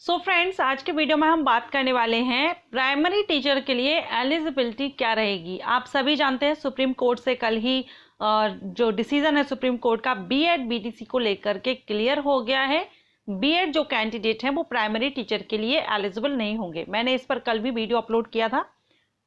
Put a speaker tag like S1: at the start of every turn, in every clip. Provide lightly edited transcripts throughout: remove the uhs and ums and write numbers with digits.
S1: So friends, आज के video में हम बात करने वाले हैं प्राइमरी टीचर के लिए एलिजिबिलिटी क्या रहेगी। आप सभी जानते हैं सुप्रीम कोर्ट से कल ही जो डिसीजन है सुप्रीम कोर्ट का बीएड बीटीसी को लेकर के क्लियर हो गया है। बीएड जो कैंडिडेट हैं वो प्राइमरी टीचर के लिए एलिजिबल नहीं होंगे। मैंने इस पर कल भी वीडियो अपलोड किया था।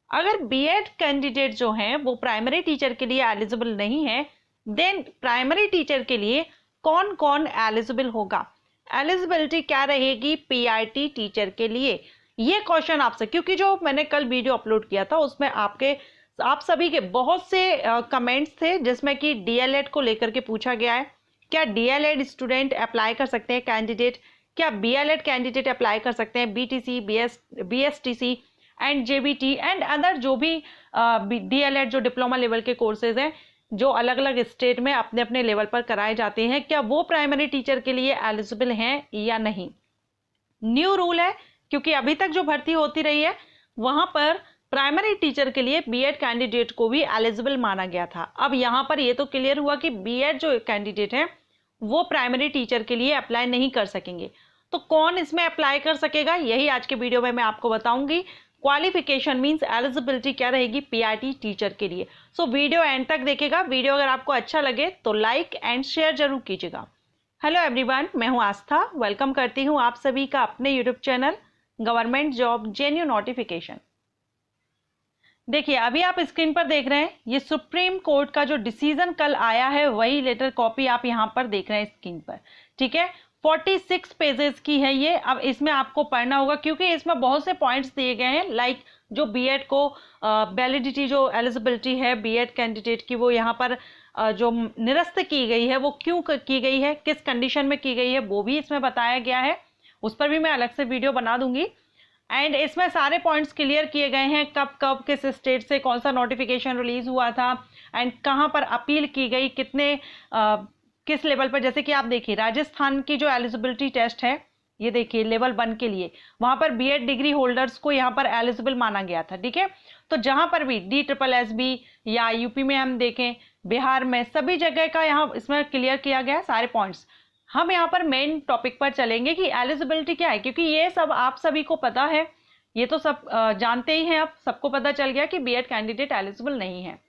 S1: अगर बीएड कैंडिडेट जो हैं वो प्राइमरी टीचर के लिए एलिजिबल नहीं है, देन प्राइमरी टीचर के लिए कौन कौन एलिजिबल होगा, एलिजिबिलिटी क्या रहेगी पीआईटी टीचर के लिए, ये क्वेश्चन आपसे, क्योंकि जो मैंने कल वीडियो अपलोड किया था उसमें आप सभी के बहुत से कमेंट्स थे जिसमें कि डीएलएड को लेकर के पूछा गया है। क्या डीएलएड स्टूडेंट अप्लाई कर सकते हैं कैंडिडेट, क्या बीएलएड कैंडिडेट अप्लाई कर सकते हैं, BTC BSTC and JBT and other जो भी डीएलएड जो डिप्लोमा लेवल के कोर्सेज हैं जो अलग अलग स्टेट में अपने अपने लेवल पर कराए जाते हैं, क्या वो प्राइमरी टीचर के लिए एलिजिबल हैं या नहीं। न्यू रूल है, क्योंकि अभी तक जो भर्ती होती रही है वहां पर प्राइमरी टीचर के लिए बीएड कैंडिडेट को भी एलिजिबल माना गया था। अब यहाँ पर ये तो क्लियर हुआ कि बीएड जो कैंडिडेट है वो प्राइमरी टीचर के लिए अप्लाई नहीं कर सकेंगे। तो कौन इसमें अप्लाई कर सकेगा, यही आज के वीडियो में मैं आपको बताऊंगी। क्वालिफिकेशन मींस एलिजिबिलिटी क्या रहेगी पीआईटी टीचर के लिए। सो वीडियो एंड तक देखेगा। वीडियो अगर आपको अच्छा लगे तो लाइक एंड शेयर जरूर कीजिएगा। हेलो एवरीवन, मैं हूं आस्था। वेलकम करती हूं आप सभी का अपने YouTube channel government job जेन्यू notification. देखिए, अभी आप स्क्रीन पर देख रहे हैं ये सुप्रीम कोर्ट का जो डिसीजन कल आया है वही लेटर कॉपी आप यहाँ पर देख रहे हैं स्क्रीन पर। ठीक है, 46 पेजेस की है ये। अब इसमें आपको पढ़ना होगा क्योंकि इसमें बहुत से पॉइंट्स दिए गए हैं, लाइक जो बीएड को वैलिडिटी जो एलिजिबिलिटी है बीएड कैंडिडेट की वो यहाँ पर जो निरस्त की गई है वो क्यों की गई है, किस कंडीशन में की गई है, वो भी इसमें बताया गया है। उस पर भी मैं अलग से वीडियो बना दूंगी। एंड इसमें सारे पॉइंट्स क्लियर किए गए हैं, कब कब किस स्टेट से कौन सा नोटिफिकेशन रिलीज हुआ था एंड कहाँ पर अपील की गई, कितने किस लेवल पर। जैसे कि आप देखिए राजस्थान की जो एलिजिबिलिटी टेस्ट है ये देखिए लेवल 1 के लिए, वहां पर बीएड डिग्री होल्डर्स को यहाँ पर एलिजिबल माना गया था। ठीक है, तो जहां पर भी DSSB या यूपी में हम देखें, बिहार में, सभी जगह का यहाँ इसमें क्लियर किया गया सारे पॉइंट्स। हम यहाँ पर मेन टॉपिक पर चलेंगे कि एलिजिबिलिटी क्या है, क्योंकि ये सब आप सभी को पता है, ये तो सब जानते ही हैं। अब सबको पता चल गया कि बीएड कैंडिडेट एलिजिबल नहीं है।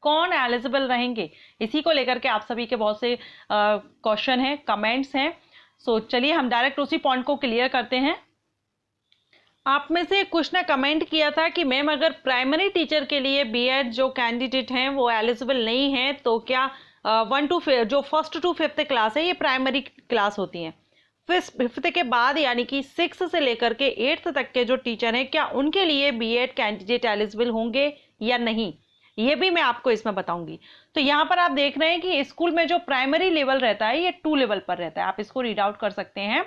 S1: कौन एलिजिबल रहेंगे, इसी को लेकर के आप सभी के बहुत से क्वेश्चन हैं, कमेंट्स हैं। सो चलिए हम डायरेक्ट उसी पॉइंट को क्लियर करते हैं। आप में से कुछ ने कमेंट किया था कि मैम अगर प्राइमरी टीचर के लिए बीएड जो कैंडिडेट हैं वो एलिजिबल नहीं है तो क्या 1 to 5 जो 1st to 5th क्लास है ये प्राइमरी क्लास होती हैं, फिर 5th के बाद यानी कि 6 से लेकर के 8th तक के जो टीचर हैं क्या उनके लिए बीएड कैंडिडेट एलिजिबल होंगे या नहीं, ये भी मैं आपको इसमें बताऊंगी। तो यहाँ पर आप देख रहे हैं कि स्कूल में जो प्राइमरी लेवल रहता है ये 2 लेवल पर रहता है, आप इसको रीड आउट कर सकते हैं।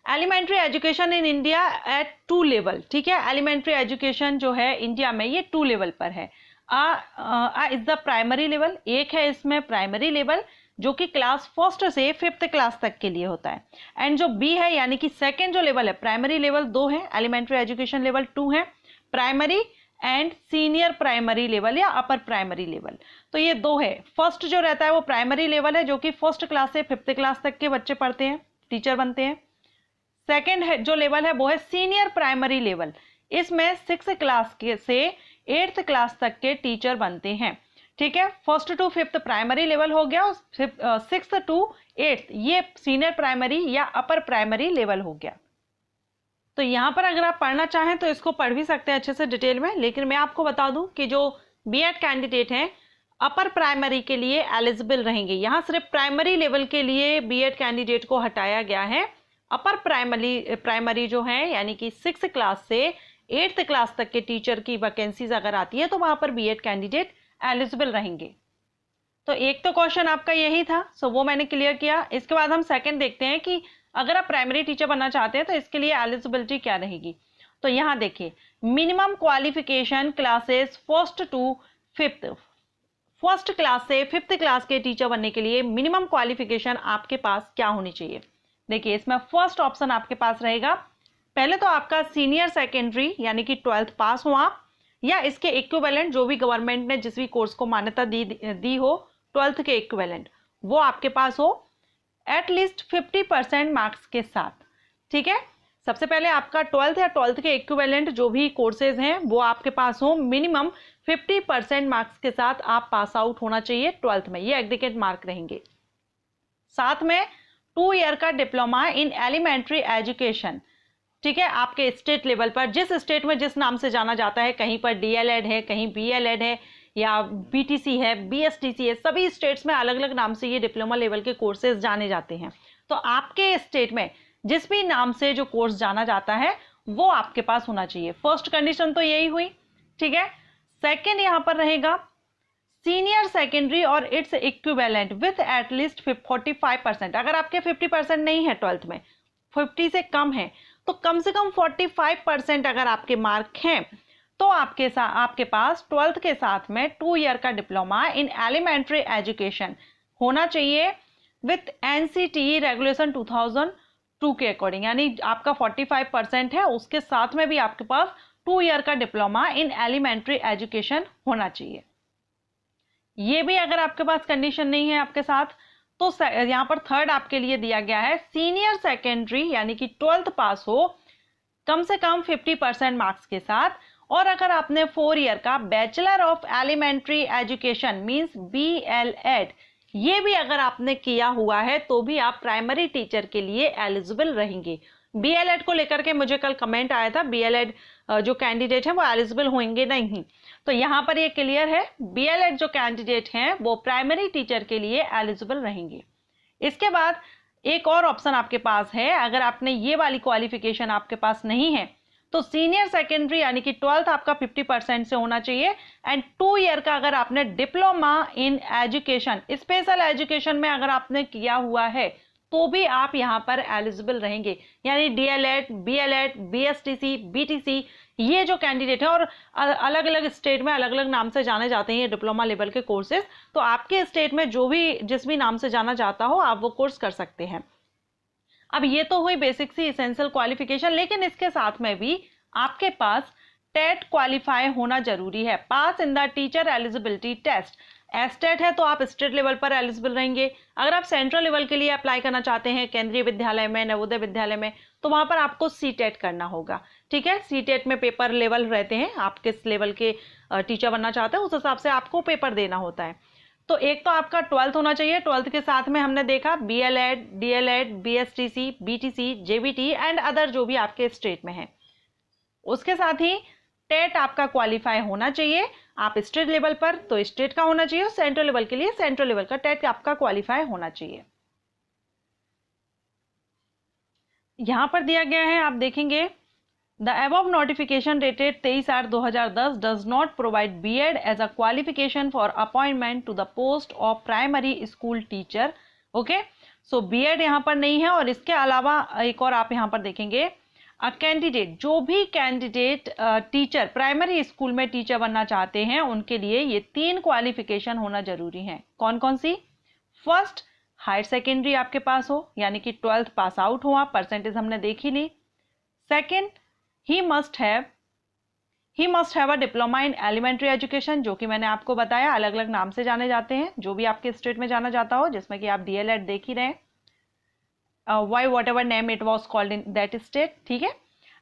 S1: Elementary education in India at 2 level. ठीक है, एलिमेंट्री एजुकेशन जो है इंडिया में ये 2 लेवल पर है। इज द प्राइमरी लेवल, एक है इसमें प्राइमरी लेवल जो कि क्लास 1st से 5th क्लास तक के लिए होता है। एंड जो बी है यानी कि सेकेंड जो लेवल है, प्राइमरी लेवल 2 है, एलिमेंट्री एजुकेशन लेवल 2 है, primary and senior primary level या अपर प्राइमरी लेवल। तो ये 2 है। फर्स्ट जो रहता है वो प्राइमरी लेवल है जो कि 1st क्लास से 5th क्लास तक के बच्चे पढ़ते हैं, टीचर बनते हैं। सेकेंड है जो लेवल है वो है सीनियर प्राइमरी लेवल, इसमें 6th क्लास के से 8th क्लास तक के टीचर बनते हैं। ठीक है, 1st to 5th primary level हो गया, 6th to 8th ये सीनियर प्राइमरी या अपर प्राइमरी लेवल हो गया। तो यहाँ पर अगर आप पढ़ना चाहें तो इसको पढ़ भी सकते हैं अच्छे से डिटेल में, लेकिन मैं आपको बता दूं कि जो बीएड कैंडिडेट हैं अपर प्राइमरी के लिए एलिजिबल रहेंगे। यहाँ सिर्फ प्राइमरी लेवल के लिए बीएड कैंडिडेट को हटाया गया है। अपर प्राइमरी जो है यानी कि 6th क्लास से 8th क्लास तक के टीचर की वैकेंसीज अगर आती है तो वहां पर बीएड कैंडिडेट एलिजिबल रहेंगे। तो एक तो क्वेश्चन आपका यही था, सो वो मैंने क्लियर किया। इसके बाद हम सेकंड देखते हैं कि अगर आप प्राइमरी टीचर बनना चाहते हैं तो इसके लिए एलिजिबिलिटी क्या रहेगी। तो यहाँ देखिए minimum qualification classes 1st to 5th, 1st class से 5th क्लास के टीचर बनने के लिए मिनिमम क्वालिफिकेशन आपके पास क्या होनी चाहिए। देखिए इसमें फर्स्ट ऑप्शन आपके पास रहेगा, पहले तो आपका सीनियर सेकेंडरी यानी कि 12th पास हो आप, या इसके इक्विवेलेंट जो भी गवर्नमेंट ने जिस भी कोर्स को मान्यता दी हो 12th के इक्विवेलेंट वो आपके पास हो। एट लीस्ट 50% मार्क्स के साथ। ठीक है, सबसे पहले आपका 12th या 12th के इक्विवेलेंट जो भी कोर्सेज हैं वो आपके पास हो, मिनिमम 50% मार्क्स के साथ आप पास आउट होना चाहिए 12th में, ये एग्रीगेट मार्क रहेंगे। साथ में 2 ईयर का डिप्लोमा इन एलिमेंट्री एजुकेशन। ठीक है, आपके स्टेट लेवल पर, जिस स्टेट में जिस नाम से जाना जाता है, कहीं पर डीएलएड है, कहीं बीएलएड है, या बीटीसी है, बीएसटीसी है, सभी स्टेट्स में अलग अलग नाम से ये डिप्लोमा लेवल के कोर्सेज जाने जाते हैं। तो आपके स्टेट में जिस भी नाम से जो कोर्स जाना जाता है वो आपके पास होना चाहिए। फर्स्ट कंडीशन तो यही हुई। ठीक है, सेकेंड यहां पर रहेगा सीनियर सेकेंडरी और इट्स इक्विवेलेंट विथ एटलीस्ट 45%। अगर आपके 50% नहीं है 12th में, 50 से कम है, तो कम से कम 45% अगर आपके मार्क हैं तो आपके पास 12th के साथ में 2 ईयर का डिप्लोमा इन एलिमेंट्री एजुकेशन होना चाहिए विथ एनसीटीई रेगुलेशन 2002 के अकॉर्डिंग। यानी आपका 45% है, उसके साथ में भी आपके पास 2 ईयर का डिप्लोमा इन एलिमेंट्री एजुकेशन होना चाहिए। ये भी अगर आपके पास कंडीशन नहीं है आपके साथ, तो यहां पर थर्ड आपके लिए दिया गया है सीनियर सेकेंडरी, यानी कि 12th पास हो कम से कम 50% मार्क्स के साथ, और अगर आपने 4 ईयर का bachelor of elementary education means BElEd ये भी अगर आपने किया हुआ है तो भी आप प्राइमरी टीचर के लिए एलिजिबल रहेंगे। बीएलएड को लेकर के मुझे कल कमेंट आया था, बीएलएड जो कैंडिडेट हैं वो एलिजिबल होंगे नहीं, तो यहां पर ये क्लियर है, बीएलएड जो कैंडिडेट हैं वो प्राइमरी टीचर के लिए एलिजिबल रहेंगे। इसके बाद एक और ऑप्शन आपके पास है, अगर आपने ये वाली क्वालिफिकेशन आपके पास नहीं है तो सीनियर सेकेंडरी यानी कि 12th आपका 50% से होना चाहिए, एंड 2 ईयर का अगर आपने diploma in education special education में अगर आपने किया हुआ है तो भी आप यहां पर एलिजिबल रहेंगे। यानी डीएलएड, बीएलएड, बीएसटीसी, बीटीसी ये जो कैंडिडेट है, और अलग अलग स्टेट में अलग अलग नाम से जाने जाते हैं ये डिप्लोमा लेवल के कोर्सेज, तो आपके स्टेट में जो भी जिस भी नाम से जाना जाता हो आप वो कोर्स कर सकते हैं। अब ये तो हुई बेसिक सी इसेंशियल क्वालिफिकेशन, लेकिन इसके साथ में भी आपके पास टेट क्वालिफाई होना जरूरी है, pass in the teacher eligibility test. State है तो आप स्टेट लेवल पर एलिजिबल रहेंगे। अगर आप सेंट्रल लेवल के लिए अप्लाई करना चाहते हैं केंद्रीय विद्यालय में, नवोदय विद्यालय में, तो वहां पर आपको सीटेट करना होगा। ठीक है, सीटेट में पेपर लेवल रहते हैं, आप किस लेवल के टीचर बनना चाहते हैं उस हिसाब से आपको पेपर देना होता है। तो एक तो आपका 12th होना चाहिए, 12th के साथ में हमने देखा B.El.Ed, DElEd, BSTC, BTC, JBT and other जो भी आपके स्टेट में है। उसके साथ ही टेट आपका क्वालिफाई होना चाहिए, आप स्टेट लेवल पर तो स्टेट का होना चाहिए, और सेंट्रल लेवल के लिए सेंट्रल लेवल का टेट आपका क्वालिफाई होना चाहिए। यहां पर दिया गया है, आप देखेंगे The above notification dated 23/8/2010 does not provide B.Ed as a qualification for appointment to the post of primary school teacher. Okay, so B.Ed यहाँ पर नहीं है, और इसके अलावा एक और आप यहाँ पर देखेंगे कैंडिडेट, जो भी कैंडिडेट टीचर प्राइमरी स्कूल में टीचर बनना चाहते हैं उनके लिए ये 3 क्वालिफिकेशन होना जरूरी है। कौन कौन सी? फर्स्ट, हायर सेकेंडरी आपके पास हो, यानी कि 12th पास आउट हो आप, परसेंटेज हमने देख ही ली। Second, he must have a diploma in elementary education, जो कि मैंने आपको बताया अलग अलग नाम से जाने जाते हैं, जो भी आपके स्टेट में जाना जाता हो, जिसमें कि आप डीएलएड देख ही रहे हैं, why whatever name it was called in that state. ठीक है,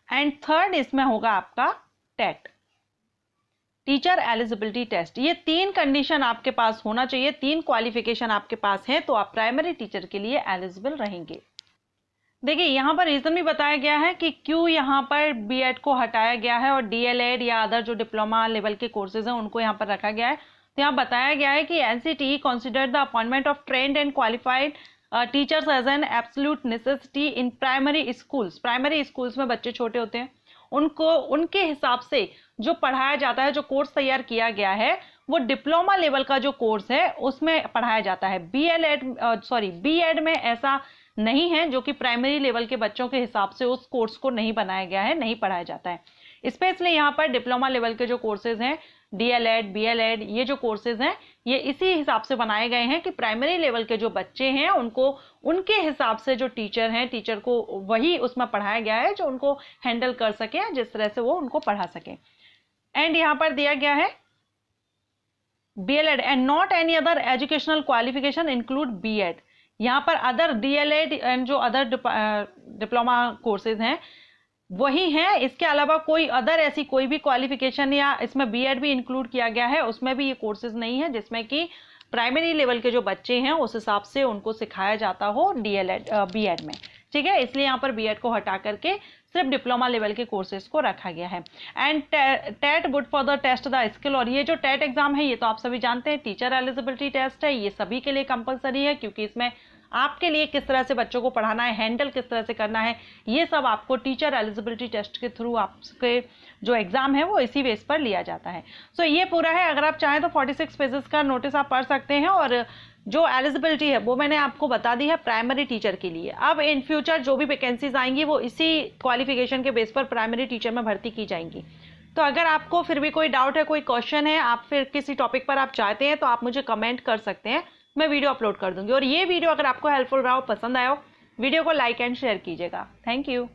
S1: एंड थर्ड इसमें होगा आपका टेट, टीचर एलिजिबिलिटी टेस्ट। ये 3 कंडीशन आपके पास होना चाहिए, 3 क्वालिफिकेशन आपके पास है तो आप प्राइमरी टीचर के लिए एलिजिबल रहेंगे। देखिए यहाँ पर रीजन भी बताया गया है कि क्यों यहाँ पर बीएड को हटाया गया है और डीएलएड या अदर जो डिप्लोमा लेवल के कोर्सेज हैं उनको यहाँ पर रखा गया है। तो यहाँ बताया गया है कि NCTE consider the appointment of trained and qualified teachers as an absolute necessity in primary schools. Primary schools में बच्चे छोटे होते हैं, उनको उनके हिसाब से जो पढ़ाया जाता है, जो कोर्स तैयार किया गया है वो डिप्लोमा लेवल का जो कोर्स है उसमें पढ़ाया जाता है। बीएड में ऐसा नहीं है, जो कि प्राइमरी लेवल के बच्चों के हिसाब से उस कोर्स को नहीं बनाया गया है, नहीं पढ़ाया जाता है। स्पेशली यहाँ पर डिप्लोमा लेवल के जो कोर्सेज हैं, डीएलएड, बीएलएड, ये जो कोर्सेज हैं ये इसी हिसाब से बनाए गए हैं कि प्राइमरी लेवल के जो बच्चे हैं उनको उनके हिसाब से जो टीचर हैं, टीचर को वही उसमें पढ़ाया गया है जो उनको हैंडल कर सके, जिस तरह से वो उनको पढ़ा सके। एंड यहाँ पर दिया गया है BLED and not any other educational qualification include B.Ed। यहाँ पर अदर DLED एंड जो अदर डिप्लोमा कोर्सेज हैं वही हैं, इसके अलावा कोई अदर ऐसी कोई भी क्वालिफिकेशन या इसमें BEd भी इंक्लूड किया गया है, उसमें भी ये कोर्सेज नहीं है जिसमें कि प्राइमरी लेवल के जो बच्चे हैं उस हिसाब से उनको सिखाया जाता हो DLED BEd में, ठीक है। इसलिए यहाँ पर BEd को हटा करके सिर्फ डिप्लोमा लेवल के कोर्सेज को रखा गया है। And TET would for the test the skill, और ये जो टेट एग्जाम है ये तो आप सभी जानते हैं टीचर एलिजिबिलिटी टेस्ट है, ये सभी के लिए कंपलसरी है क्योंकि इसमें आपके लिए किस तरह से बच्चों को पढ़ाना है, हैंडल किस तरह से करना है, ये सब आपको टीचर एलिजिबिलिटी टेस्ट के थ्रू आपके जो एग्जाम है वो इसी बेस पर लिया जाता है। सो ये पूरा है, अगर आप चाहें तो 46 पेजेस का नोटिस आप पढ़ सकते हैं, और जो एलिजिबिलिटी है वो मैंने आपको बता दी है प्राइमरी टीचर के लिए। अब इन फ्यूचर जो भी वैकेंसीज आएंगी वो इसी क्वालिफिकेशन के बेस पर प्राइमरी टीचर में भर्ती की जाएंगी। तो अगर आपको फिर भी कोई डाउट है, कोई क्वेश्चन है, आप फिर किसी टॉपिक पर आप चाहते हैं तो आप मुझे कमेंट कर सकते हैं, मैं वीडियो अपलोड कर दूंगी। और ये वीडियो अगर आपको हेल्पफुल रहा हो, पसंद आया हो, वीडियो को लाइक एंड शेयर कीजिएगा। Thank you.